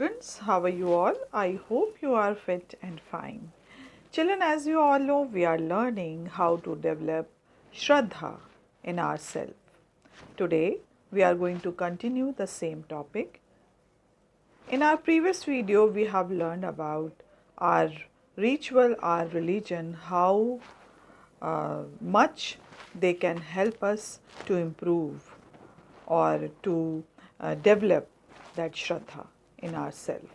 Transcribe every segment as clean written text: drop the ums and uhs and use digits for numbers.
Students, how are you all? I hope you are fit and fine. Children, as you all know, we are learning how to develop Shradha in ourselves. Today, we are going to continue the same topic. In our previous video, we have learned about our ritual, our religion, how much they can help us to improve or to develop that Shraddha in ourselves.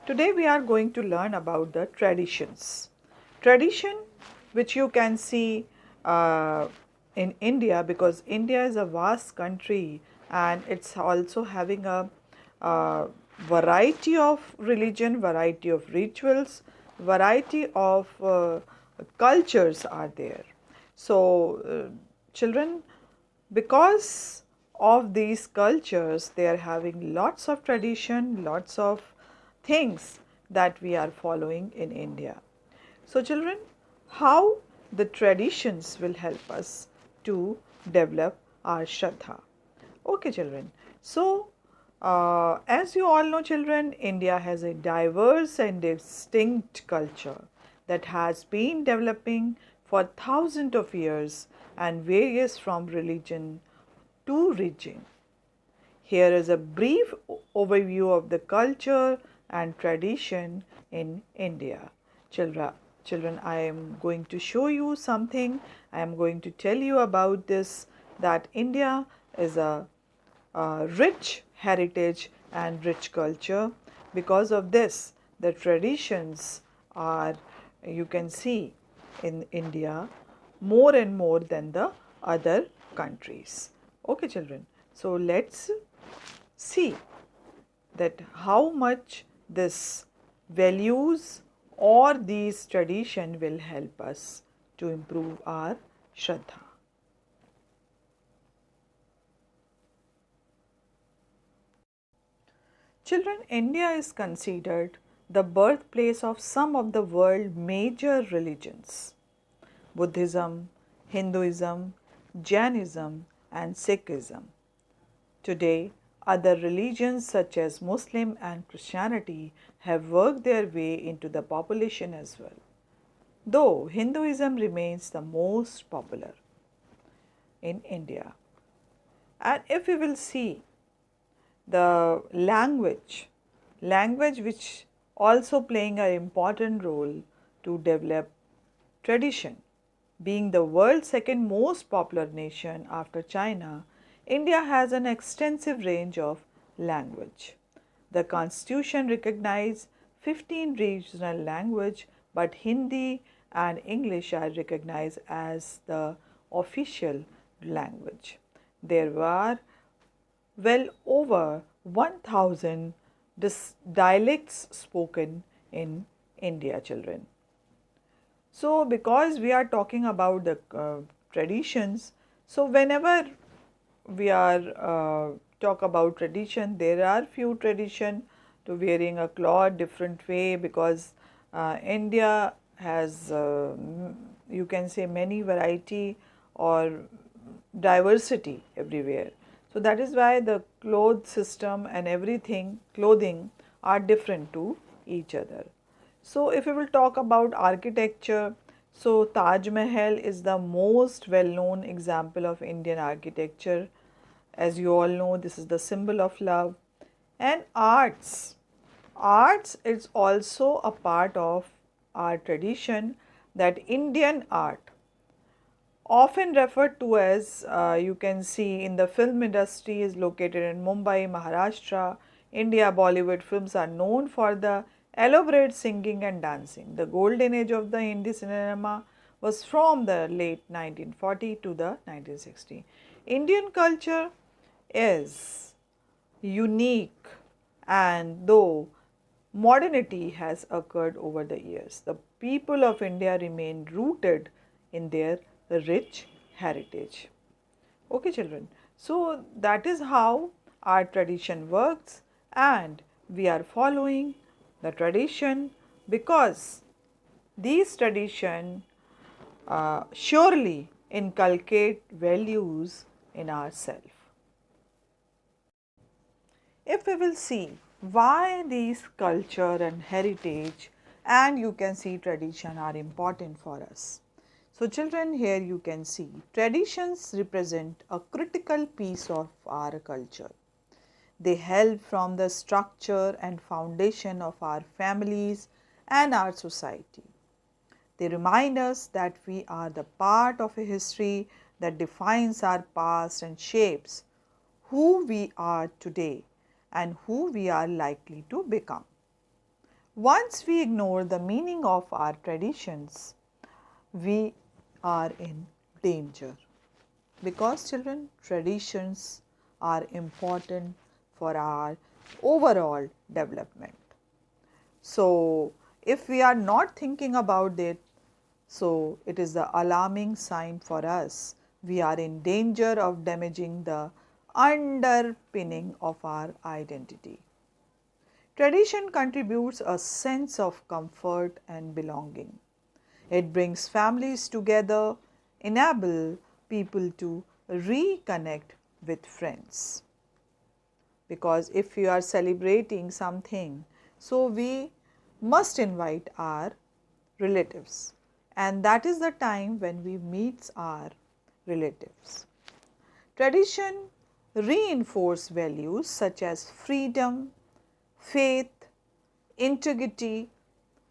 Today we are going to learn about the traditions. Tradition which you can see in India, because India is a vast country and it's also having a variety of religion, variety of rituals, variety of cultures are there. So children, because of these cultures, they are having lots of tradition, lots of things that we are following in India. So children, how the traditions will help us to develop our Shraddha. Okay children, so as you all know children, India has a diverse and distinct culture that has been developing for thousands of years and varies from religion to region. Here is a brief overview of the culture and tradition in India. Children, I am going to show you something. I am going to tell you about this, that India is a rich heritage and rich culture. Because of this, the traditions are, you can see in India, more and more than the other countries. Okay children, so let's see that how much this values or these tradition will help us to improve our Shraddha. Children, India is considered the birthplace of some of the world's major religions: Buddhism, Hinduism, Jainism, and Sikhism. Today, other religions such as Muslim and Christianity have worked their way into the population as well, though Hinduism remains the most popular in India. And if we will see the language which also playing an important role to develop tradition. Being the world's second most popular nation after China, India has an extensive range of language. The constitution recognizes 15 regional languages, but Hindi and English are recognized as the official language. There were well over 1000 dialects spoken in India, children. So because we are talking about the traditions, so whenever we are talk about tradition, there are few tradition to wearing a cloth different way, because India has you can say many variety or diversity everywhere. So that is why the cloth system and everything, clothing are different to each other. So if we will talk about architecture, so Taj Mahal is the most well-known example of Indian architecture. As you all know, this is the symbol of love. And arts is also a part of our tradition, that Indian art, often referred to as, you can see in the film industry, is located in Mumbai, Maharashtra. India Bollywood films are known for the elaborate singing and dancing. The golden age of the Hindi cinema was from the late 1940 to the 1960. Indian culture is unique, and though modernity has occurred over the years, the people of India remain rooted in their rich heritage. Okay children, so that is how our tradition works, and we are following the tradition because these tradition surely inculcate values in ourselves. If we will see why these culture and heritage and you can see tradition are important for us. So children, here you can see traditions represent a critical piece of our culture. They help from the structure and foundation of our families and our society. They remind us that we are the part of a history that defines our past and shapes who we are today and who we are likely to become. Once we ignore the meaning of our traditions, we are in danger because children, traditions are important for our overall development. So, if we are not thinking about it, so it is the alarming sign for us. We are in danger of damaging the underpinning of our identity. Tradition contributes a sense of comfort and belonging. It brings families together, enable people to reconnect with friends. Because if we are celebrating something, so we must invite our relatives, and that is the time when we meet our relatives. Tradition reinforce values such as freedom, faith, integrity,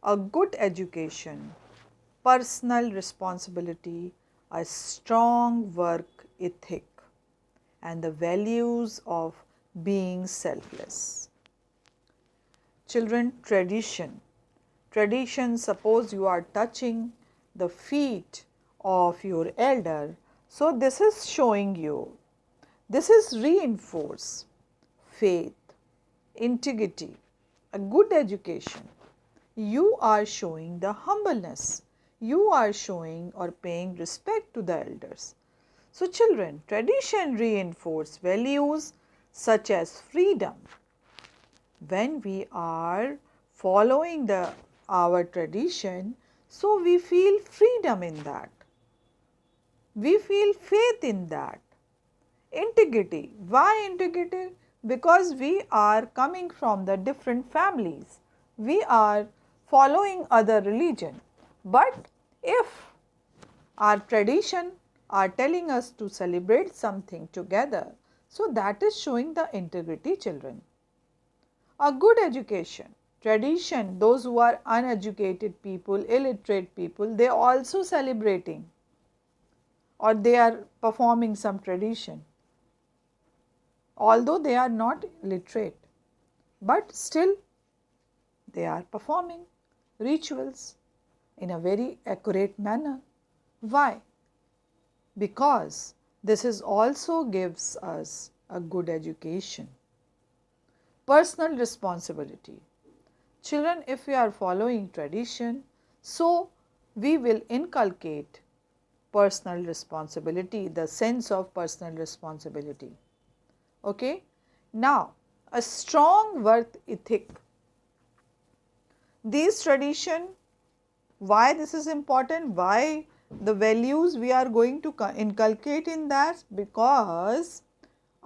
a good education, personal responsibility, a strong work ethic, and the values of being selfless. Children, tradition, suppose you are touching the feet of your elder, so this is showing you, this is reinforce faith, integrity, a good education. You are showing the humbleness, you are showing or paying respect to the elders. So children, tradition reinforce values such as freedom. When we are following our tradition, so we feel freedom in that. We feel faith in that. Integrity. Why integrity? Because we are coming from the different families. We are following other religion. But if our tradition are telling us to celebrate something together, so that is showing the integrity, children. A good education, tradition, those who are uneducated people, illiterate people, they are also celebrating or they are performing some tradition. Although they are not literate, but still they are performing rituals in a very accurate manner. Why? Because this is also gives us a good education. Personal responsibility. Children, if we are following tradition, so we will inculcate personal responsibility, the sense of personal responsibility. Okay? Now, a strong work ethic. These tradition, why this is important? Why the values we are going to inculcate in that? Because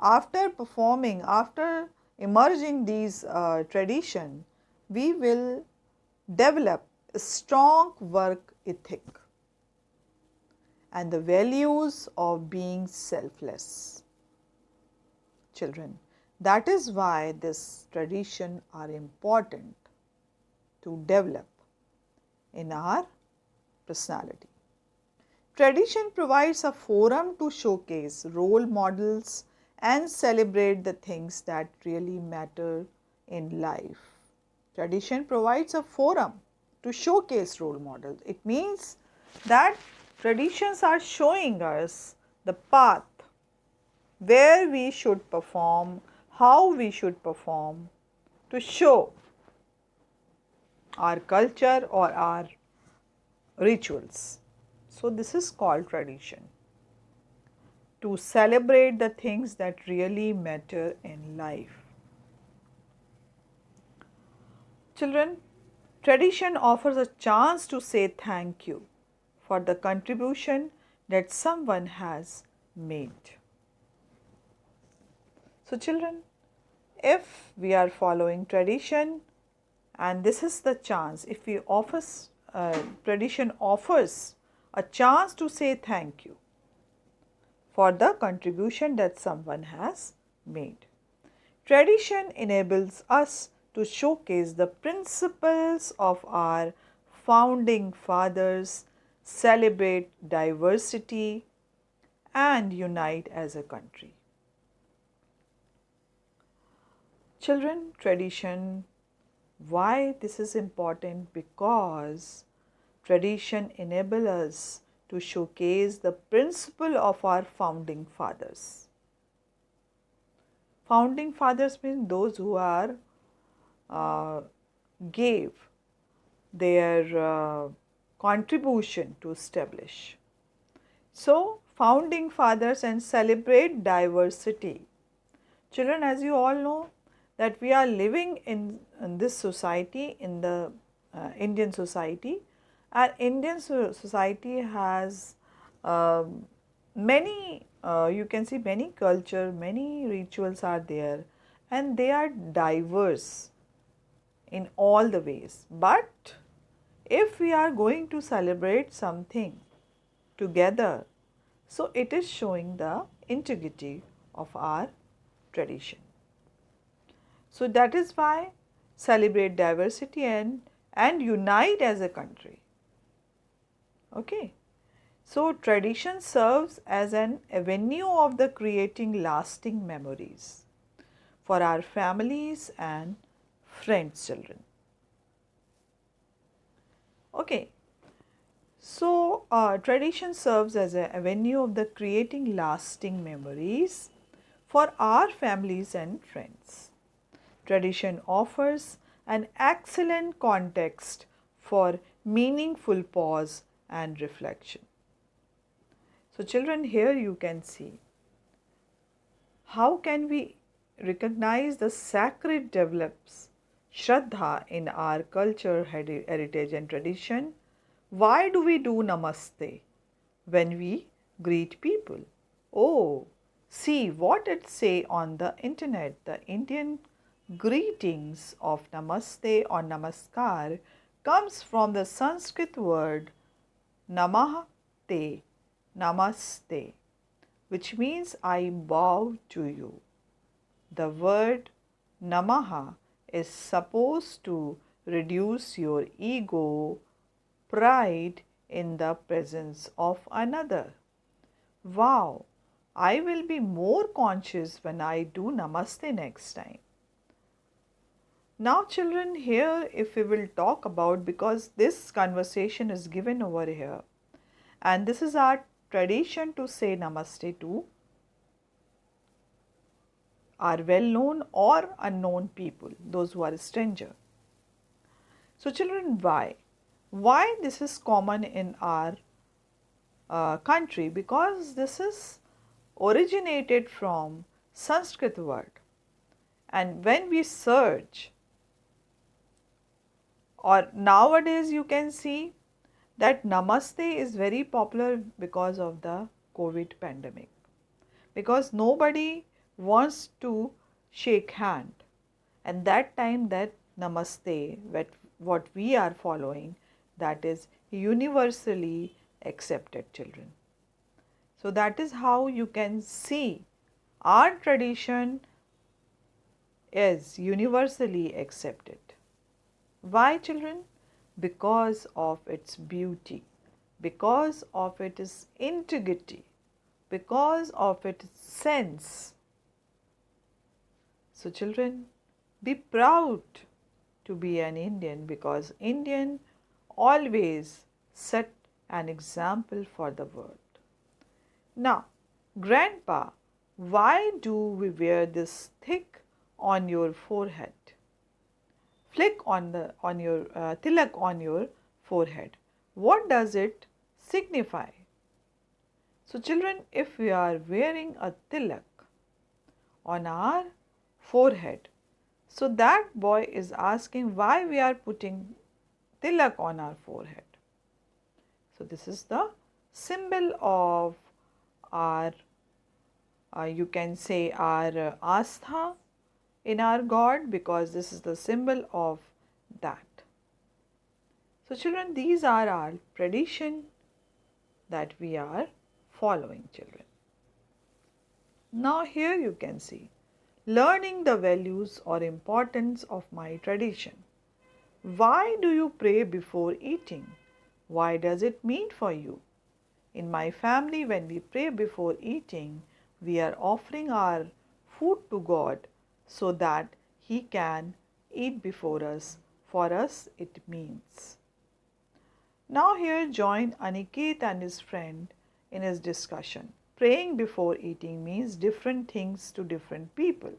after performing, after emerging these tradition, we will develop a strong work ethic and the values of being selfless. Children, that is why this tradition are important to develop in our personality. Tradition provides a forum to showcase role models and celebrate the things that really matter in life. Tradition provides a forum to showcase role models. It means that traditions are showing us the path where we should perform, how we should perform to show our culture or our rituals. So, this is called tradition, to celebrate the things that really matter in life. Children, tradition offers a chance to say thank you for the contribution that someone has made. So children, if we are following tradition, and this is the chance, if we offers, tradition offers a chance to say thank you for the contribution that someone has made. Tradition enables us to showcase the principles of our founding fathers, celebrate diversity, and unite as a country. Children, tradition, why this is important? Because tradition enables us to showcase the principle of our founding fathers. Founding fathers mean those who are gave their contribution to establish. So, founding fathers and celebrate diversity. Children, as you all know, that we are living in this society, in the Indian society. Our Indian society has many, you can see many culture, many rituals are there, and they are diverse in all the ways. But if we are going to celebrate something together, so it is showing the integrity of our tradition. So that is why celebrate diversity and unite as a country. Okay. So tradition serves as an avenue of the creating lasting memories for our families and friends, children. Okay. So tradition serves as an avenue of the creating lasting memories for our families and friends. Tradition offers an excellent context for meaningful pause and reflection. So children, here you can see how can we recognize the sacred develops Shradha in our culture, heritage and tradition. Why do we do Namaste when we greet people? Oh, see what it say on the internet. The Indian greetings of Namaste or Namaskar comes from the Sanskrit word Namahte, Namaste, which means I bow to you. The word Namaha is supposed to reduce your ego, pride in the presence of another. Wow, I will be more conscious when I do Namaste next time. Now children, here if we will talk about, because this conversation is given over here and this is our tradition to say Namaste to are well known or unknown people, those who are a stranger. So children, why? Why this is common in our country? Because this is originated from Sanskrit word, and when we search, or nowadays you can see that Namaste is very popular because of the COVID pandemic, because nobody wants to shake hand, and that time that Namaste, what we are following, that is universally accepted, children. So that is how you can see our tradition is universally accepted. Why, children? Because of its beauty, because of its integrity, because of its sense. So children, be proud to be an Indian, because Indian always set an example for the world. Now, Grandpa, why do we wear this thick on your forehead? Flick on your tilak on your forehead. What does it signify? So children, if we are wearing a tilak on our forehead, so that boy is asking why we are putting tilak on our forehead. So this is the symbol of our, you can say our astha, in our God, because this is the symbol of that. So children, these are our tradition that we are following, children. Now here you can see learning the values or importance of my tradition. Why do you pray before eating? Why does it mean for you? In my family, when we pray before eating, we are offering our food to God so that He can eat before us. For us, it means. Now, here join Aniket and his friend in his discussion. Praying before eating means different things to different people.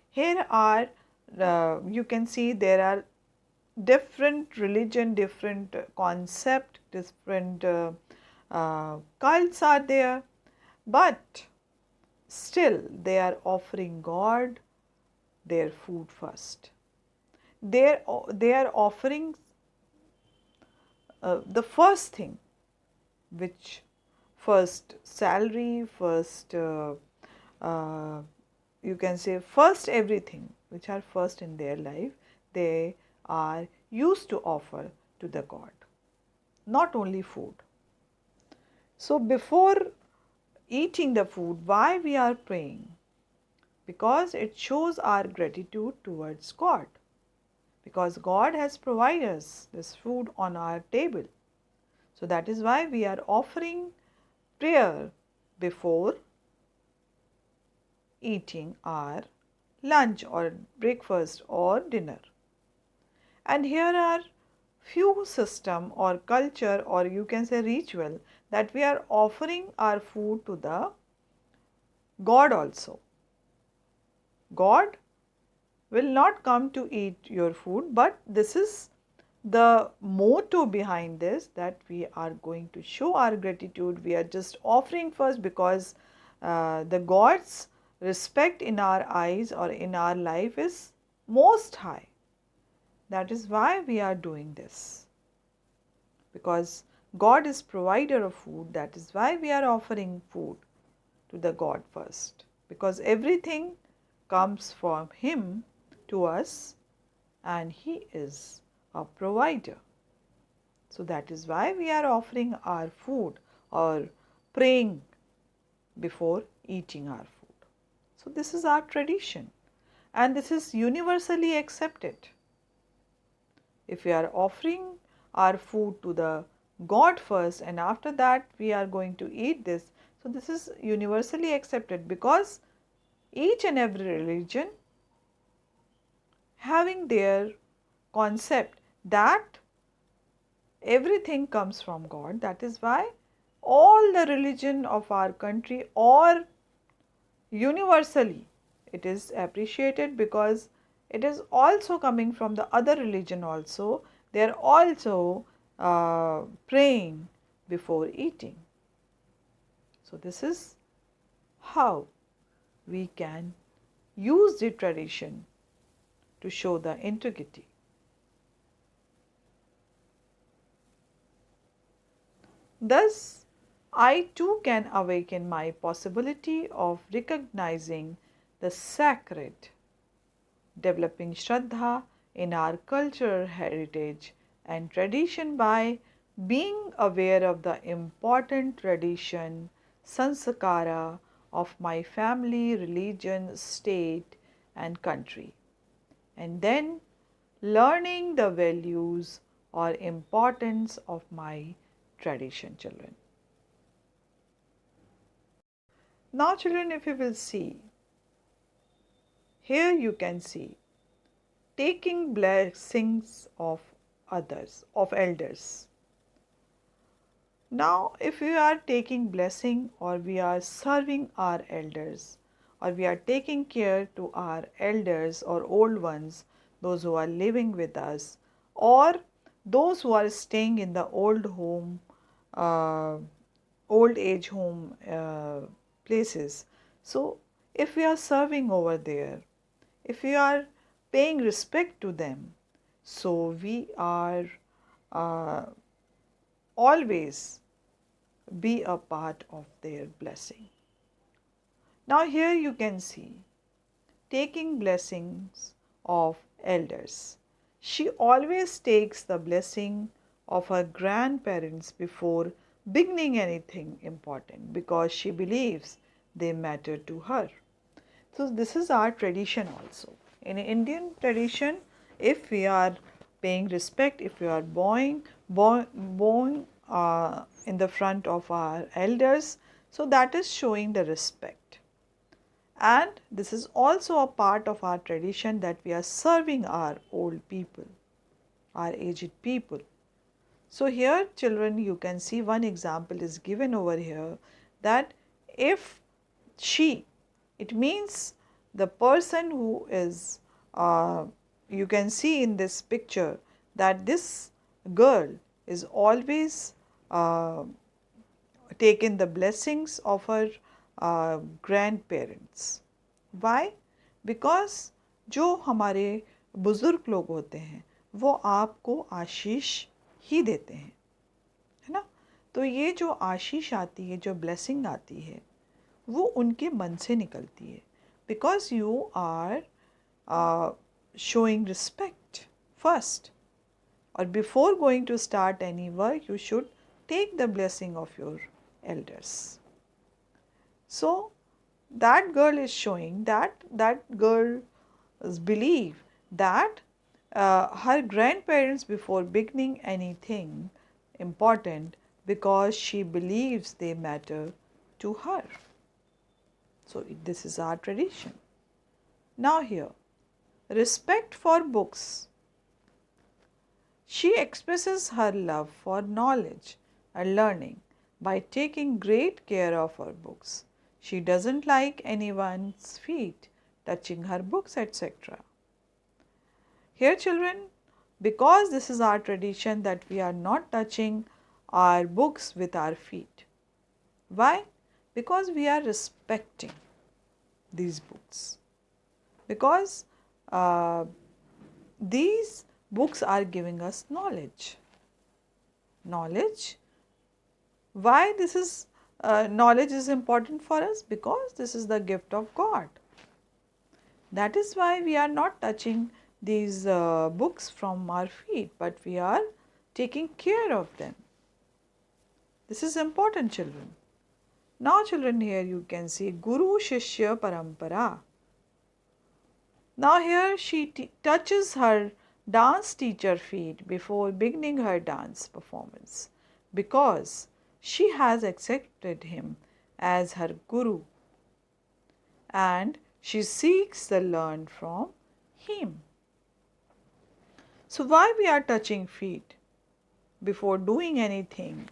Here are, you can see there are different religion, different concept, different cults are there, but still they are offering God their food first. They are offering the first thing, which first salary, first uh, you can say first everything, which are first in their life, they are used to offer to the God, not only food. So before eating the food, why we are praying? Because it shows our gratitude towards God. Because God has provided us this food on our table. So that is why we are offering prayer before eating our lunch or breakfast or dinner. And here are few system or culture, or you can say ritual, that we are offering our food to the God also. God will not come to eat your food, but this is the motto behind this, that we are going to show our gratitude. We are just offering first because the God's respect in our eyes or in our life is most high. That is why we are doing this, because God is provider of food. That is why we are offering food to the God first, because everything comes from Him to us and He is a provider. So that is why we are offering our food or praying before eating our food. So this is our tradition and this is universally accepted. If we are offering our food to the God first and after that we are going to eat this, so this is universally accepted, because each and every religion having their concept that everything comes from God. That is why all the religion of our country or universally it is appreciated, because it is also coming from the other religion also. They are also praying before eating. So this is how we can use the tradition to show the integrity. Thus, I too can awaken my possibility of recognizing the sacred, developing Shradha in our cultural heritage and tradition by being aware of the important tradition, sanskara of my family, religion, state, and country, and then learning the values or importance of my tradition, children. Now, children, if you will see, here you can see taking blessings of others, of elders. Now, if we are taking blessing or we are serving our elders or we are taking care to our elders or old ones, those who are living with us or those who are staying in the old home, old age home places. So, if we are serving over there, if we are paying respect to them, so we are uh, always be a part of their blessing. Now, here you can see taking blessings of elders. She always takes the blessing of her grandparents before beginning anything important because she believes they matter to her. So, this is our tradition also. In Indian tradition, if we are paying respect, if we are bowing in the front of our elders, so that is showing the respect. And this is also a part of our tradition that we are serving our old people, our aged people. So, here children, you can see one example is given over here, that if she, it means the person who is, you can see in this picture that this girl is always taken the blessings of her grandparents. Why? Because जो हमारे बुजुर्ग लोग होते हैं वो आपको आशीष ही देते हैं, है ना? तो ये जो आशीष आती है, जो ब्लेसिंग आती है, वो उनके मन से निकलती है, because you are showing respect first, or before going to start any work you should take the blessing of your elders. So that girl is showing that girl's belief that her grandparents before beginning anything important because she believes they matter to her. So this is our tradition. Now here, respect for books. She expresses her love for knowledge and learning by taking great care of her books. She doesn't like anyone's feet touching her books, etc. Here children, because this is our tradition that we are not touching our books with our feet. Why? Because we are respecting these books. Because these books are giving us knowledge. Knowledge. Why this is knowledge is important for us? Because this is the gift of God. That is why we are not touching these books from our feet, but we are taking care of them. This is important, children. Now children, here you can see Guru Shishya Parampara. Now here she touches her dance teacher feet before beginning her dance performance because she has accepted him as her guru and she seeks the learn from him. So why we are touching feet before doing anything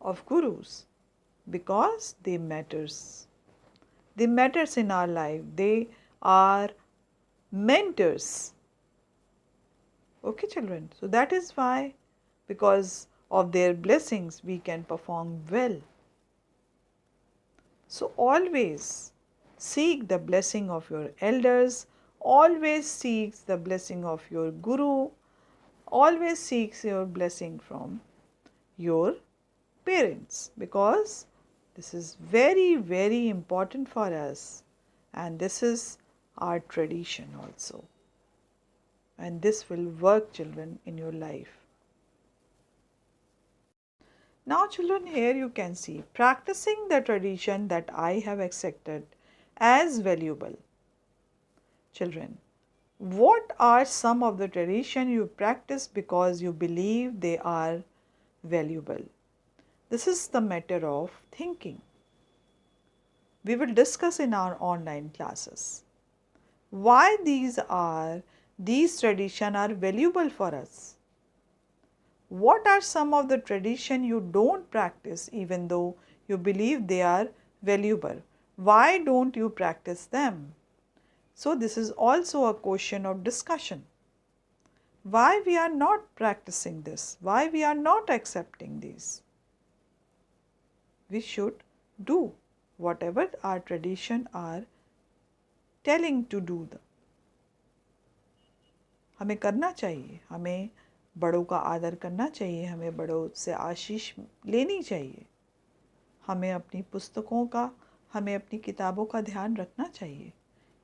of gurus? Because they matters. They matters in our life. They are mentors. Okay children, so that is why, because of their blessings we can perform well. So always seek the blessing of your elders, always seek the blessing of your guru, always seek your blessing from your parents, because this is very, very important for us and this is our tradition also. And this will work children in your life. Now children, here you can see practicing the tradition that I have accepted as valuable. Children, what are some of the tradition you practice because you believe they are valuable? This is the matter of thinking. We will discuss in our online classes why these traditions are valuable for us. What are some of the tradition you don't practice even though you believe they are valuable? Why don't you practice them? So this is also a question of discussion. Why we are not practicing this? Why we are not accepting these? We should do whatever our tradition are telling to do. हमें करना चाहिए, हमें बड़ों का आदर करना चाहिए, हमें बड़ों से आशीष लेनी चाहिए, हमें अपनी पुस्तकों का हमें अपनी किताबों का ध्यान रखना चाहिए।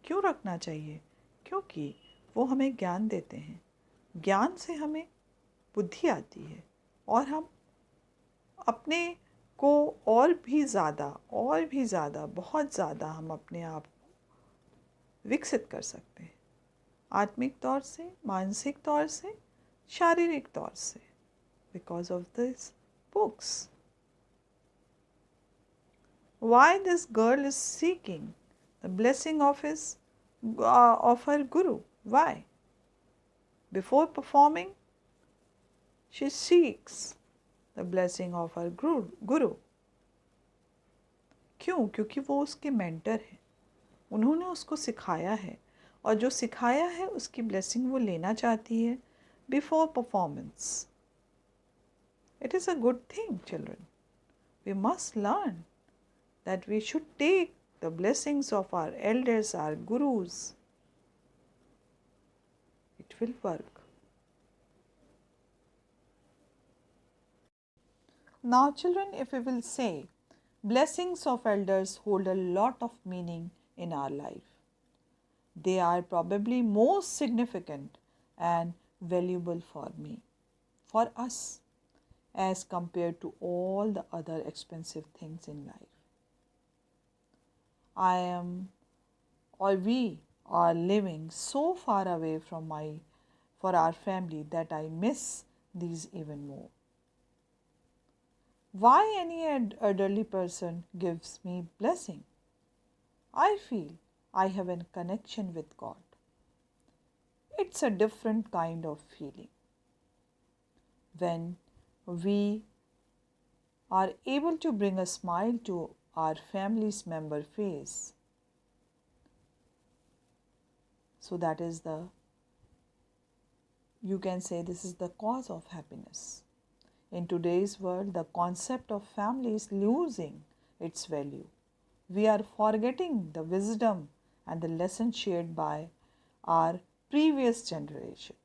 क्यों रखना चाहिए? क्योंकि वो हमें ज्ञान देते हैं। ज्ञान से हमें बुद्धि आती है और हम अपने को और भी ज़्यादा बहुत ज़्यादा हम अपने आप को विकसित कर सकते हैं, आत्मिक तौर से, मानसिक तौर से, शारीरिक तौर से, because of these books. Why this girl is seeking the blessing of her guru? Why? Before performing, she seeks the blessing of her guru. क्यों? क्योंकि वो उसके मेंटर हैं, उन्होंने उसको सिखाया है और जो सिखाया है उसकी ब्लेसिंग वो लेना चाहती है before performance. It is a good thing, children. We must learn that we should take the blessings of our elders, our gurus. It will work. Now, children, if we will say, blessings of elders hold a lot of meaning in our life. They are probably most significant and valuable for us, as compared to all the other expensive things in life. We are living so far away for our family that I miss these even more. Why any elderly person gives me blessing? I feel I have a connection with God. It's a different kind of feeling. When we are able to bring a smile to our family's member face, so that is you can say this is the cause of happiness. In today's world, the concept of family is losing its value. We are forgetting the wisdom and the lesson shared by our previous generation.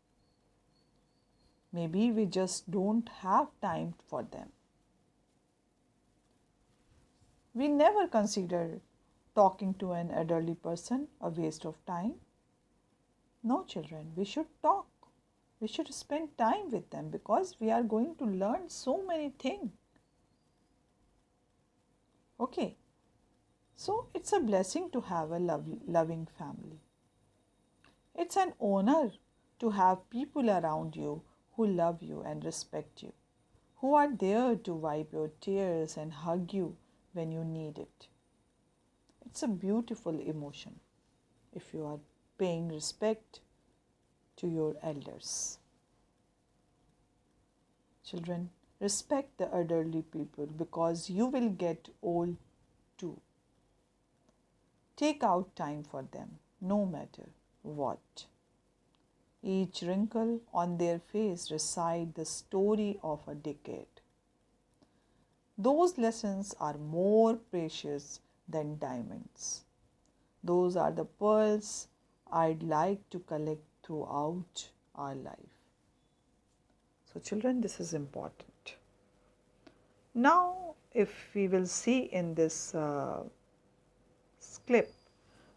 Maybe we just don't have time for them. We never consider talking to an elderly person a waste of time. No, children, we should talk. We should spend time with them because we are going to learn so many things. Okay, so it's a blessing to have a loving family. It's an honor to have people around you who love you and respect you, who are there to wipe your tears and hug you when you need it. It's a beautiful emotion if you are paying respect to your elders. Children, respect the elderly people because you will get old too. Take out time for them, no matter what. Each wrinkle on their face recites the story of a decade. Those lessons are more precious than diamonds. Those are the pearls I'd like to collect throughout our life. So, children, this is important. Now, if we will see in this clip,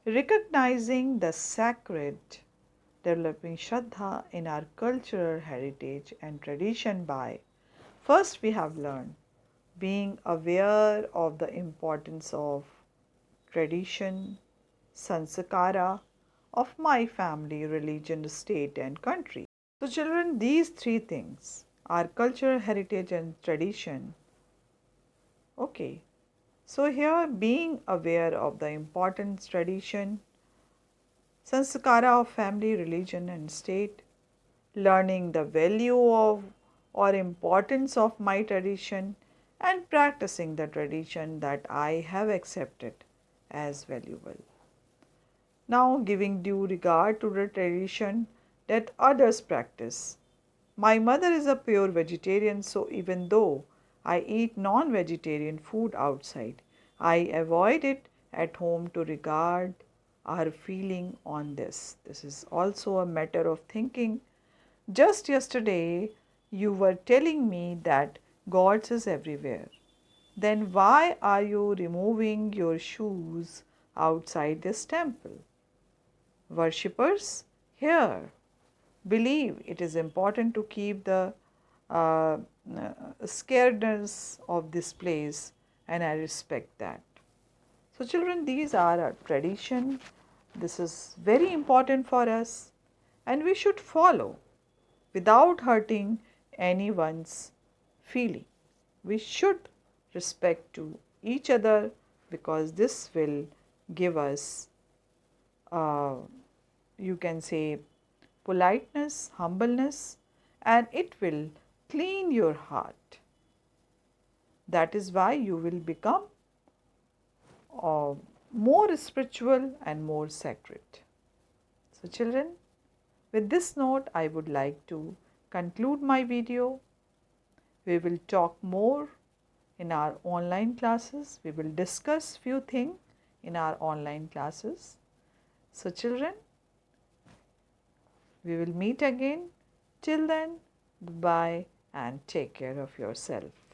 recognizing the sacred, developing Shradha in our cultural heritage and tradition by, first we have learned being aware of the importance of tradition, sanskara of my family, religion, state and country. So children, these three things are cultural heritage and tradition. Okay, so here being aware of the important tradition, sanskara of family, religion and state, learning the value of or importance of my tradition and practicing the tradition that I have accepted as valuable. Now giving due regard to the tradition that others practice. My mother is a pure vegetarian, so even though I eat non-vegetarian food outside, I avoid it at home to regard our feeling on this. This is also a matter of thinking. Just yesterday, you were telling me that God is everywhere. then why are you removing your shoes outside this temple? Worshippers here believe it is important to keep the uh, scaredness of this place, and I respect that. So, children, these are our tradition. This is very important for us, and we should follow without hurting anyone's feeling. We should respect to each other because this will give us, uh, you can say, politeness, humbleness, and it will clean your heart. That is why you will become uh, more spiritual and more sacred. So, children, with this note, I would like to conclude my video. We will talk more in our online classes. We will discuss few things in our online classes. So, children, we will meet again. Till then, bye and take care of yourself.